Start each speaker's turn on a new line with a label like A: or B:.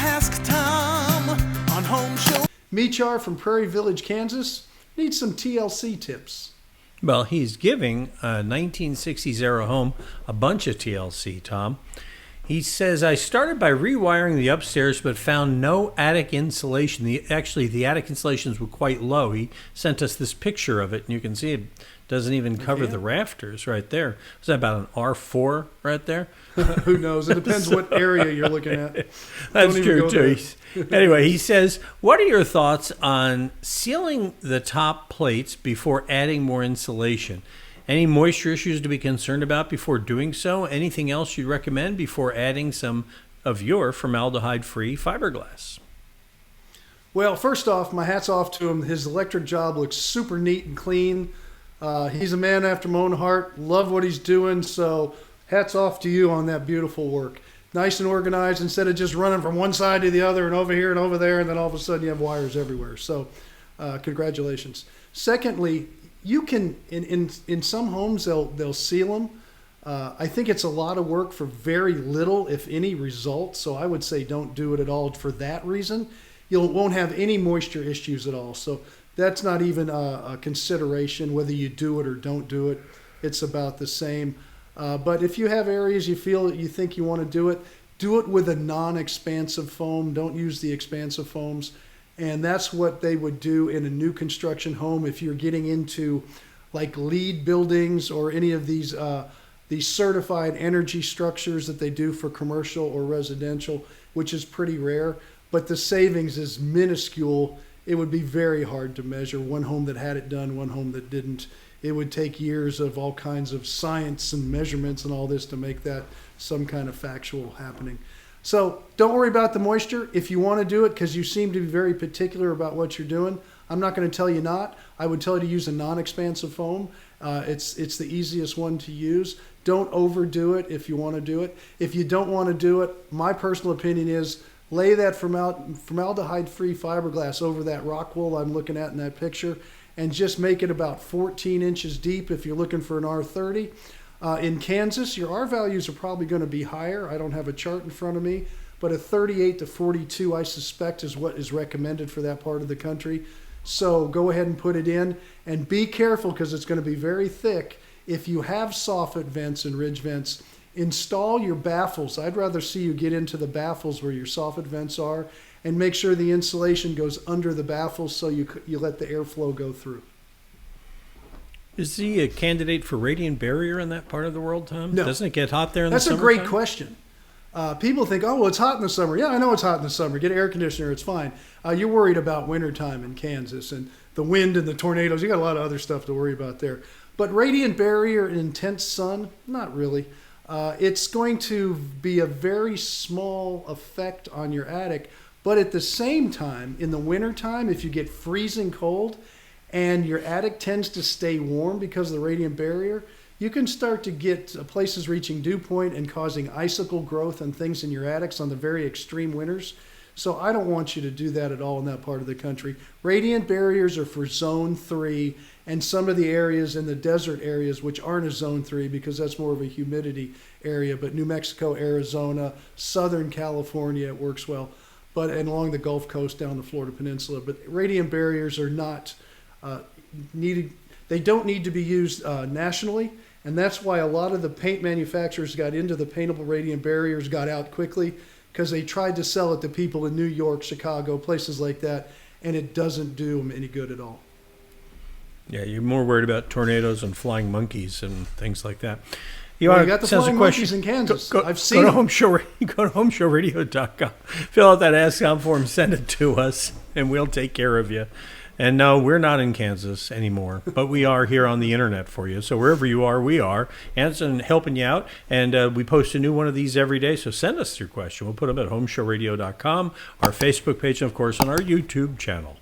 A: Ask Tom on Home Show.
B: Meechar from Prairie Village, Kansas, needs some TLC tips.
C: Well, he's giving a 1960s era home a bunch of TLC, Tom. He says, I started by rewiring the upstairs but found no attic insulation. The attic insulations were quite low. He sent us this picture of it, and you can see it doesn't even cover the rafters right there. Is that about an R4 right there?
B: Who knows? It depends what area you're looking at.
C: That's true, too. Anyway, he says, what are your thoughts on sealing the top plates before adding more insulation? Any moisture issues to be concerned about before doing so? Anything else you'd recommend before adding some of your formaldehyde-free fiberglass?
B: Well, first off, my hat's off to him. His electric job looks super neat and clean. He's a man after my own heart. Love what he's doing, so hats off to you on that beautiful work. Nice and organized instead of just running from one side to the other and over here and over there, and then all of a sudden you have wires everywhere. So congratulations. Secondly, you can, in some homes, they'll seal them. I think it's a lot of work for very little, if any, result. So I would say don't do it at all for that reason. You won't have any moisture issues at all. So that's not even a consideration whether you do it or don't do it. It's about the same. But if you have areas you feel that you think you want to do it with a non-expansive foam. Don't use the expansive foams. And that's what they would do in a new construction home if you're getting into like LEED buildings or any of these certified energy structures that they do for commercial or residential, which is pretty rare. But the savings is minuscule. It would be very hard to measure. One home that had it done, one home that didn't. It would take years of all kinds of science and measurements and all this to make that some kind of factual happening. So don't worry about the moisture. If you want to do it, because you seem to be very particular about what you're doing, I'm not going to tell you not. I would tell you to use a non-expansive foam. It's the easiest one to use. Don't overdo it if you want to do it. If you don't want to do it, my personal opinion is lay that formaldehyde-free fiberglass over that rock wool I'm looking at in that picture and just make it about 14 inches deep if you're looking for an R30. In Kansas, your R values are probably going to be higher. I don't have a chart in front of me, but a 38 to 42, I suspect, is what is recommended for that part of the country. So go ahead and put it in, and be careful because it's going to be very thick. If you have soffit vents and ridge vents, install your baffles. I'd rather see you get into the baffles where your soffit vents are and make sure the insulation goes under the baffles so you let the airflow go through.
C: Is he a candidate for radiant barrier in that part of the world, Tom?
B: No.
C: Doesn't it get hot there in the
B: summer?
C: summer?
B: That's a great question. People think, oh, well, it's hot in the summer. Yeah, I know it's hot in the summer. Get an air conditioner, it's fine. You're worried about wintertime in Kansas and the wind and the tornadoes. You got a lot of other stuff to worry about there. But radiant barrier in intense sun, not really. It's going to be a very small effect on your attic. But at the same time, in the wintertime, if you get freezing cold, and your attic tends to stay warm because of the radiant barrier, you can start to get places reaching dew point and causing icicle growth and things in your attics on the very extreme winters. So I don't want you to do that at all in that part of the country. Radiant barriers are for zone 3 and some of the areas in the desert areas which aren't a zone 3 because that's more of a humidity area. But New Mexico, Arizona, Southern California, it works well. And along the Gulf Coast down the Florida Peninsula. But radiant barriers are not needed. They don't need to be used nationally, and that's why a lot of the paint manufacturers got into the paintable radiant barriers, got out quickly, because they tried to sell it to people in New York, Chicago, places like that, and it doesn't do them any good at all.
C: Yeah, you're more worried about tornadoes and flying monkeys and things like that.
B: You got the flying monkeys in Kansas. I've seen
C: go to HomeShowRadio.com. Fill out that Ask Tom form, send it to us, and we'll take care of you. And no, we're not in Kansas anymore, but we are here on the internet for you. So wherever you are, we are answering, helping you out. And we post a new one of these every day. So send us your question. We'll put them at HomeShowRadio.com, our Facebook page, and, of course, on our YouTube channel.